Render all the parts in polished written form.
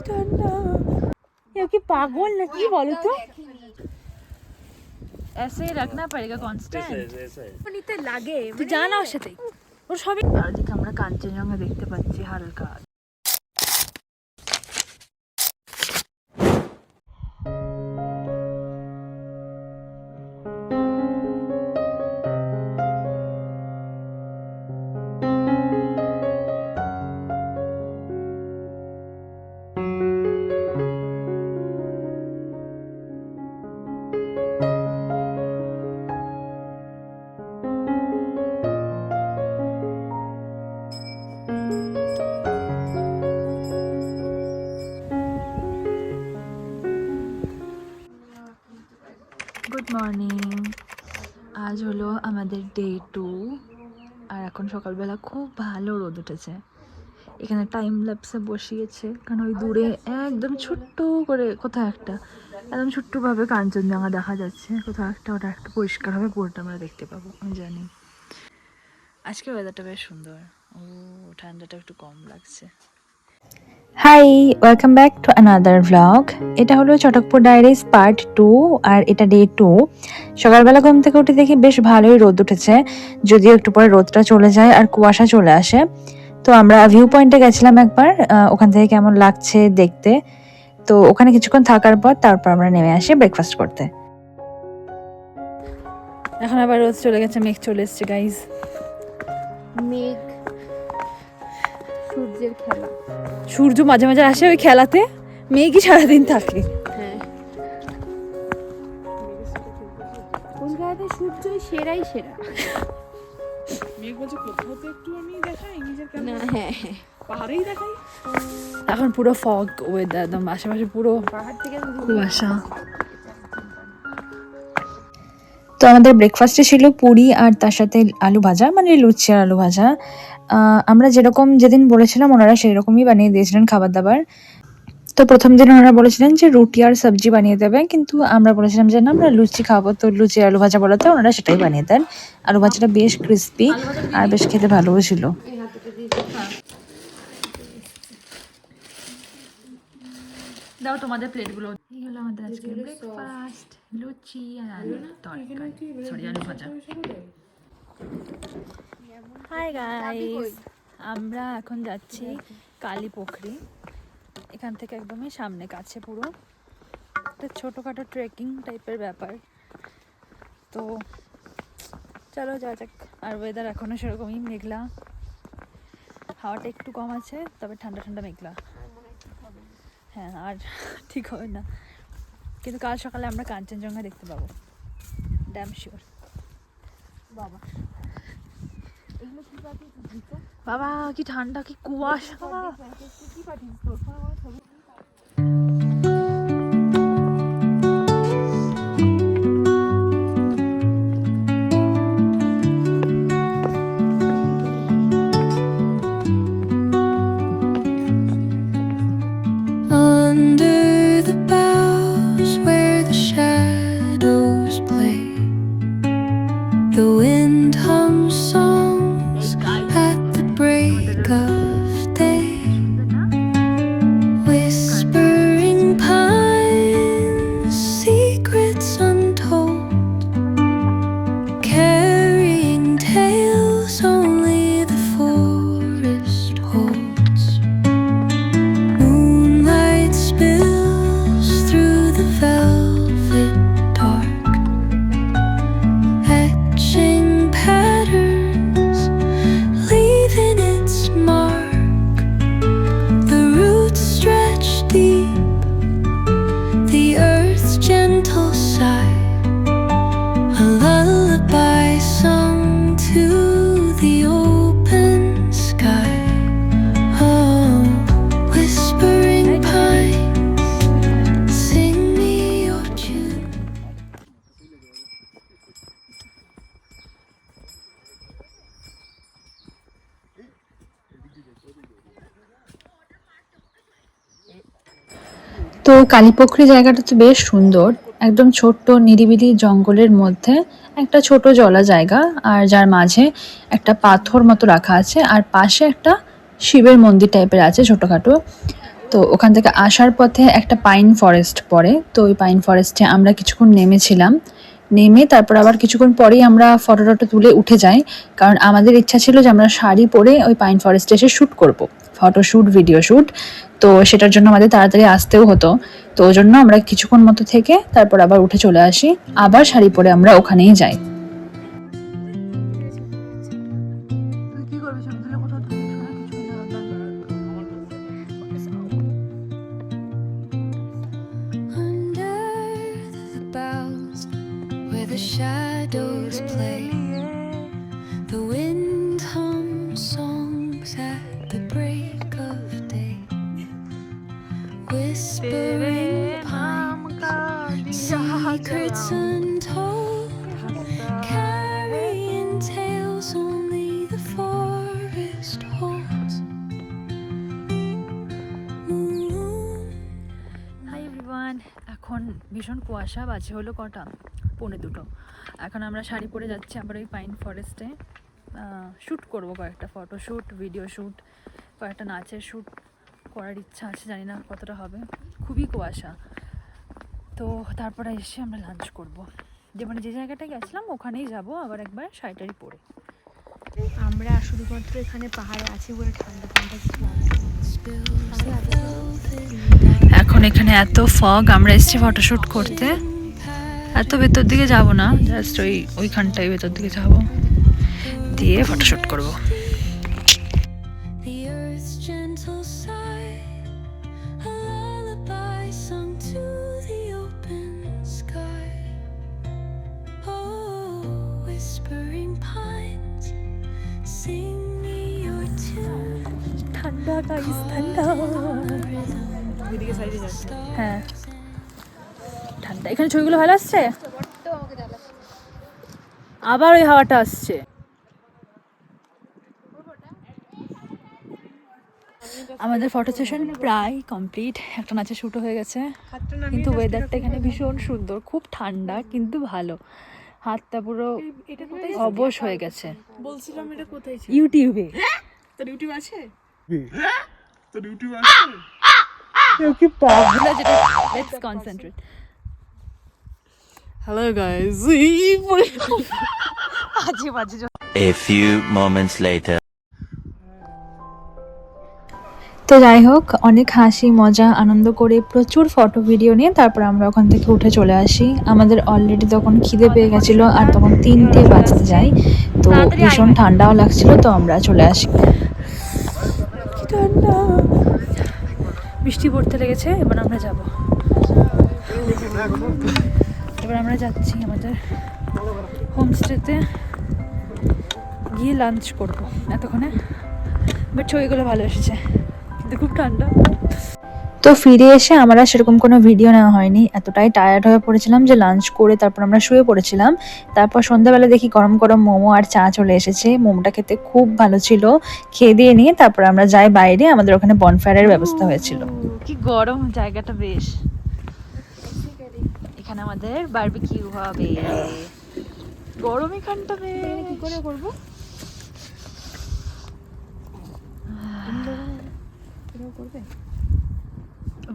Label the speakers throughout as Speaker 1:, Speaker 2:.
Speaker 1: ঠান্ডা। ये কি পাগল নাকি বলো তো? ऐसे ही रखना पड़ेगा कांस्टेंट। নিতে লাগে তুই জানা ওর সাথে ওর সবই। আর দিকে আমরা কাঞ্চনজঙ্ঘা দেখতে পাচ্ছি হালকা। Good morning. আজ হলো আমাদের ডে 2 আর এখন সকালবেলা খুব ভালো রোদ উঠেছে। এখানে টাইম ল্যাপসে বসিয়েছে কারণ ওই দূরে একদম ছোট্ট করে কোথাও একটা একদম ছোট্টভাবে কাঞ্চনজঙ্ঘা দেখা যাচ্ছে। কোথাও একটা ওটা একটু পরিষ্কার হবে পুরোটা আমরা দেখতে পাবো আমি জানি। আজকে ওয়েদারটা বেশ সুন্দর। ও ঠান্ডাটা একটু কম লাগছে। Hi, welcome back to another vlog. এটা হলো চটকপুর ডায়েরিজ পার্ট 2 আর এটা ডে 2। সকালবেলা ঘুম থেকে উঠে দেখি বেশ ভালোই রোদ উঠেছে, যদিও একটু পরে রোদটা চলে যায় আর কুয়াশা চলে আসে। তো আমরা ভিউ পয়েন্টে গেছিলাম একবার, ওখান থেকে কেমন লাগছে দেখতে। তো ওখানে কিছুক্ষণ থাকার পর তারপর আমরা নেমে আসি ব্রেকফাস্ট করতে। এখন আবার রোদ চলে গেছে, মেঘ চলে এসছে গাইজ।
Speaker 2: মেঘ সূর্যের খেলা।
Speaker 1: সূর্য মাঝে মাঝে আসে ওই খেলাতে, মেঘই সারাদিন থাকে।
Speaker 2: হ্যাঁ, কলকাতাতে সূর্যই সেরাই সেরা।
Speaker 3: মেঘ বলছে কোথাও তো একটু আমি দেখাই নিজের
Speaker 2: না,
Speaker 3: ক্যামেরা,
Speaker 2: হ্যাঁ হ্যাঁ,
Speaker 3: পাহাড়েই দেখাই।
Speaker 1: এখন পুরো ফগ ওয়েদার, একদম আশেপাশে পুরো
Speaker 2: পাহাড় থেকে
Speaker 1: কুয়াশা। তো আমাদের ব্রেকফাস্টে ছিল পুরি আর তার সাথে আলু ভাজা, মানে লুচি আর আলু ভাজা। আমরা যেরকম যেদিন বলেছিলাম ওনারা সেই রকমই বানিয়ে দিয়েছিলেন খাবার দাবার। তো প্রথম দিন ওনারা বলেছিলেন যে রুটি আর সবজি বানিয়ে দেবে, কিন্তু আমরা বলেছিলাম যে না আমরা লুচি খাবো। তো লুচি আলু ভাজা বলাতে ওনারা সেটাই বানিয়ে দেন। আলু ভাজাটা বেশ ক্রিস্পি আর বেশ খেতে ভালোও ছিল। দাও তোমাদের প্লেটগুলো। এই হলো আমাদের আজকে ব্রেকফাস্ট, লুচি আর আলু তরকারি, সরি আলু ভাজা। হাই গাইস, আমরা এখন যাচ্ছি কালীপুখরি। এখান থেকে একদমই সামনে, কাছে পুরো। একটা ছোটোখাটো ট্রেকিং টাইপের ব্যাপার। তো চলো যাওয়া যাক। আর ওয়েদার এখনও সেরকমই মেঘলা, হাওয়াটা একটু কম আছে, তবে ঠান্ডা ঠান্ডা মেঘলা। হ্যাঁ, আর ঠিক হবে না, কিন্তু কাল সকালে আমরা কাঞ্চনজঙ্ঘা দেখতে পাবো, ড্যাম শিওর। বাবা
Speaker 2: এগুলো কি পাঠিয়েছিস?
Speaker 1: বাবা কি ঠান্ডা, কি কুয়াশা।
Speaker 2: কি পাঠিয়েছিস তোর ফোনে? ছবি
Speaker 4: Under the boughs where the shadows play, the wind hums songs at the break of day. Whispering pines, secrets untold, carrying tales only the forest holds. Moonlight spills through the velvet dark, etching patterns, leaving its mark. The roots stretch deep, the earth's gentle sigh, a lullaby sung to the open sky. Oh, whispering pines, sing me your tune.
Speaker 1: তো কালীপুখরি জায়গাটা তো বেশ সুন্দর, একদম ছোট্ট নিরিবিলি জঙ্গলের মধ্যে একটা ছোট জলা জায়গা, আর যার মাঝে একটা পাথর মতো রাখা আছে, আর পাশে একটা শিবের মন্দির টাইপের আছে ছোটখাটো। তো ওখান থেকে আসার পথে একটা পাইন ফরেস্ট পড়ে, তো ওই পাইন ফরেস্টে আমরা কিছুক্ষণ নেমেছিলাম। নেমে তারপর আবার কিছুক্ষণ পরেই আমরা ফটো টটো তুলে উঠে যাই, কারণ আমাদের ইচ্ছা ছিল যে আমরা শাড়ি পরে ওই পাইন ফরেস্টে এসে শ্যুট করব, ফটো শ্যুট, ভিডিও শ্যুট। তো সেটার জন্য আমাদের তাড়াতাড়ি আসতেও হতো, তো ওই জন্য আমরা কিছুক্ষণ মতো থেকে তারপর আবার উঠে চলে আসি, আবার শাড়ি পরে আমরা ওখানেই যাই।
Speaker 4: Under the boughs where the shadows play, the wind hums songs at the break of day, whispering pines, secrets untold, carrying tales only the forest holds.
Speaker 1: Hi everyone, এখন ভীষণ কুয়াশা, বাজে হলো কটা, 1:45। এখন আমরা শাড়ি পরে যাচ্ছি আবার ওই পাইন ফরেস্টে শ্যুট করবো, কয়েকটা ফটো শ্যুট, ভিডিও শ্যুট, কয়েকটা নাচের শ্যুট করার ইচ্ছা আছে, জানি না কতটা হবে, খুবই কুয়াশা। তো তারপরে এসে আমরা লাঞ্চ করবো, যে জায়গাটা গেছিলাম ওখানেই যাব আবার একবার শাড়িটারি পরে।
Speaker 2: আমরা শুধুমাত্র এখানে পাহাড়ে আছি বলে ঠান্ডা ঠান্ডা কিছু লাগছে
Speaker 1: এখন এখানে এত ফগ, আমরা এসেছি ফটোশ্যুট করতে, এত ভেতর দিকে যাব না, জাস্ট ওইখানটাই ভেতর দিকে যাব, দিয়ে ফটোশ্যুট করবো।
Speaker 4: The earth's gentle sigh, a lullaby sung to the open sky. Oh, whispering pines, sing me your tune.
Speaker 1: ঠান্ডা গাইস, ঠান্ডা,
Speaker 3: এদিকে সাইডে যাচ্ছে।
Speaker 1: হ্যাঁ ঠান্ডা। এখানে ছবিগুলো ভালো আসছে, আবার ওই হাওয়াটা আসছে। আমাদের ফটো সেশন প্রায় কমপ্লিট, একটা নাচের শ্যুটও হয়ে গেছে, কিন্তু ওয়েদারটা এখানে ভীষণ সুন্দর, খুব ঠান্ডা কিন্তু ভালো, হাতটা পুরো অবশ হয়ে গেছে।
Speaker 3: বলছিলাম এটা কোথায় ছিল?
Speaker 1: ইউটিউবে
Speaker 3: তোর ইউটিউব আছে? তোর ইউটিউব আছে?
Speaker 1: Let's concentrate.
Speaker 3: হ্যালো গাইস,
Speaker 1: বাজে বাজে।
Speaker 5: A few moments later.
Speaker 1: তো যাই হোক, অনেক হাসি মজা আনন্দ করে প্রচুর ফটো ভিডিও নিয়ে তারপর আমরা ওখান থেকে উঠে চলে আসি। আমাদের অলরেডি তখন খিদে পেয়ে গেছিলো, আর তখন 3টে বাজতে যায়, তো ভীষণ ঠান্ডাও লাগছিল, তো আমরা চলে আসি। কি ঠান্ডা, বৃষ্টি পড়তে লেগেছে, এবার আমরা যাব, এবার আমরা যাচ্ছি আমাদের হোমস্টেতে, গিয়ে লাঞ্চ করবো এতক্ষণে। বাট ছবিগুলো ভালো এসেছে, কিন্তু খুব ঠান্ডা। তো ফিরে এসে আমরা সেরকম কোনো ভিডিও নেওয়া হয়নি, এতটাই টায়ার্ড হয়ে পড়েছিলাম যে লাঞ্চ করে তারপর আমরা শুয়ে পড়েছিলাম। তারপর সন্ধ্যাবেলা দেখি গরম গরম মোমো আর চা চলে এসেছে, মোমোটা খেতে খুব ভালো ছিল। খেয়ে দিয়ে নিয়ে তারপর আমরা যাই বাইরে, আমাদের ওখানে বনফায়ারের ব্যবস্থা হয়েছিল। কি গরম জায়গাটা, বেশ, এখানে আমাদের বারবিকিউ হবে, গরম এখানটা কি করে করবো।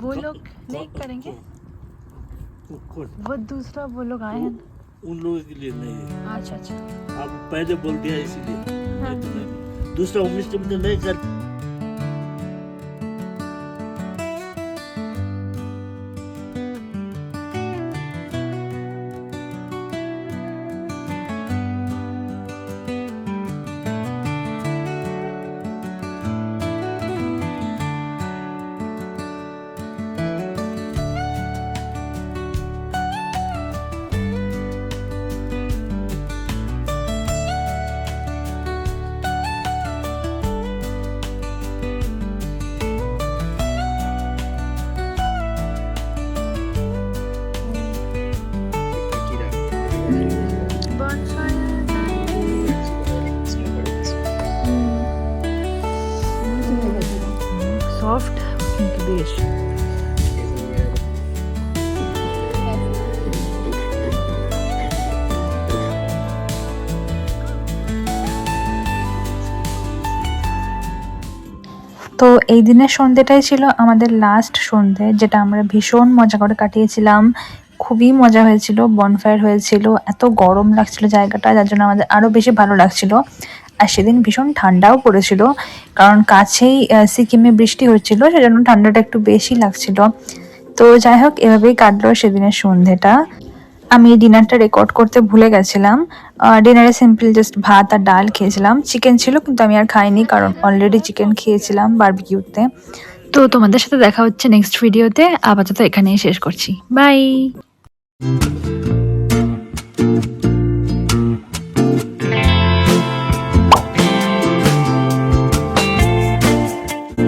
Speaker 1: वो लोग नहीं करेंगे, वो दूसरा वो लोग आए हैं।
Speaker 6: उन लोगों के लिए नहीं है।
Speaker 1: अच्छा अच्छा,
Speaker 6: आप पहले बोल दिया इसीलिए नहीं तो नहीं। दूसरा उम्मीद तुम तो नहीं कर।
Speaker 1: সফট কিন্তু বেশ। তো এই দিনের সন্ধ্যেটাই ছিল আমাদের লাস্ট সন্ধ্যে, যেটা আমরা ভীষণ মজা করে কাটিয়েছিলাম। খুবই মজা হয়েছিল, বনফায়ার হয়েছিল, এত গরম লাগছিল জায়গাটা, যার জন্য আমাদের আরও বেশি ভালো লাগছিল। আর সেদিন ভীষণ ঠান্ডাও পড়েছিল, কারণ কাছেই সিকিমে বৃষ্টি হচ্ছিল, সেজন্য ঠান্ডাটা একটু বেশি লাগছিল। তো যাই হোক, এভাবেই কাটলো সেদিনের সন্ধ্যেটা। আমি ডিনারটা রেকর্ড করতে ভুলে গেছিলাম। ডিনারে সিম্পল জাস্ট ভাত আর ডাল খেয়েছিলাম। চিকেন ছিল কিন্তু আমি আর খাইনি, কারণ অলরেডি চিকেন খেয়েছিলাম বারবিকিউতে। তো তোমাদের সাথে দেখা হচ্ছে নেক্সট ভিডিওতে। আপাতত এখানেই শেষ করছি, বাই।